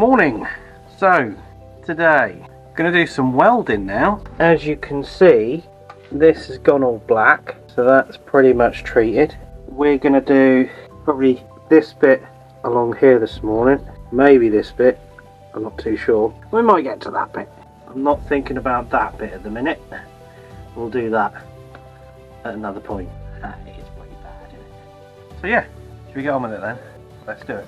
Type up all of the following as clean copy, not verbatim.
Morning. So today I'm going to do some welding now. As you can see, this has gone all black, so that's pretty much treated. We're going to do probably this bit along here this morning, maybe this bit, I'm not too sure. We might get to that bit. I'm not thinking about that bit at the minute. We'll do that at another point. It is pretty bad, isn't it? So yeah, should we get on with it then? Let's do it.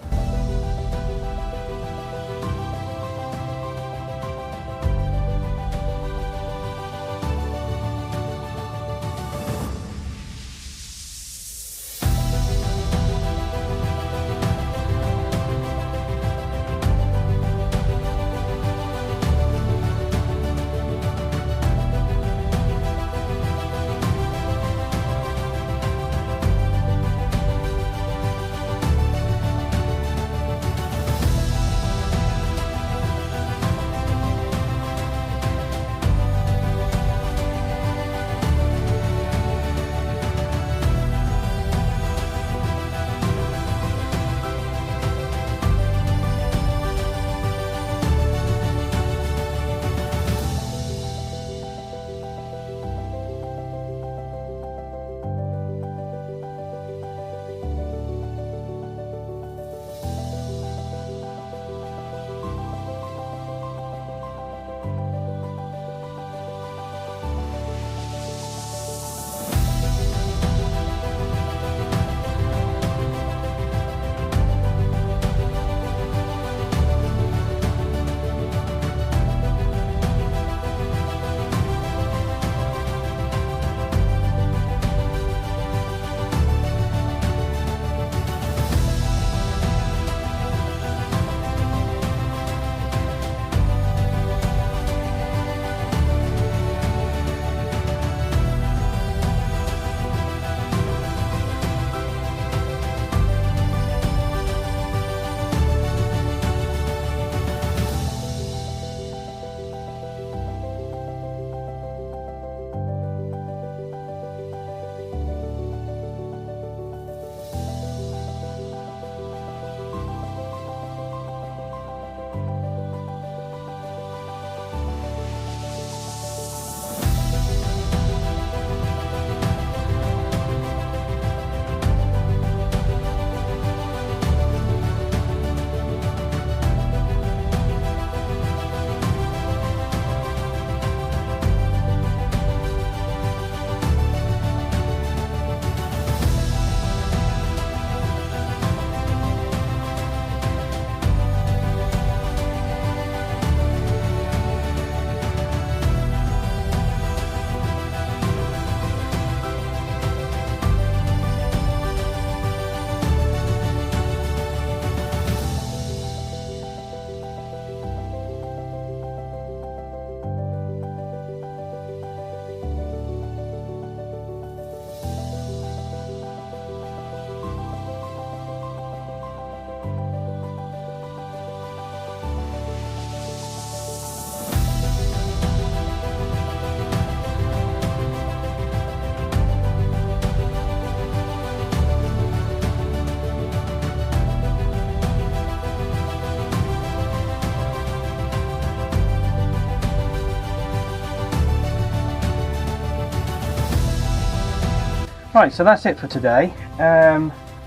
Right, so that's it for today.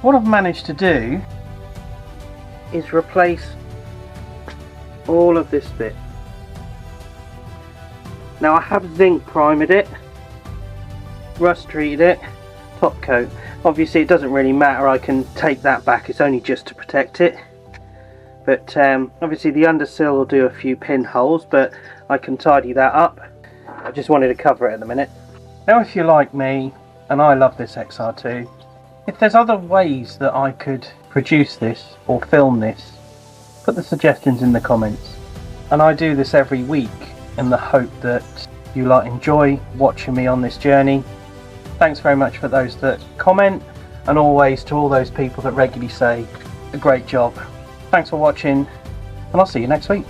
What I've managed to do is replace all of this bit. Now I have zinc primed it, rust treated it, top coat. Obviously it doesn't really matter, I can take that back, it's only just to protect it. But obviously the undersill will do a few pinholes, but I can tidy that up. I just wanted to cover it at the minute. Now if you're like me, and I love this XR2, if there's other ways that I could produce this or film this, put the suggestions in the comments. And I do this every week in the hope that you enjoy watching me on this journey. Thanks very much for those that comment, and always to all those people that regularly say a great job. Thanks for watching, and I'll see you next week.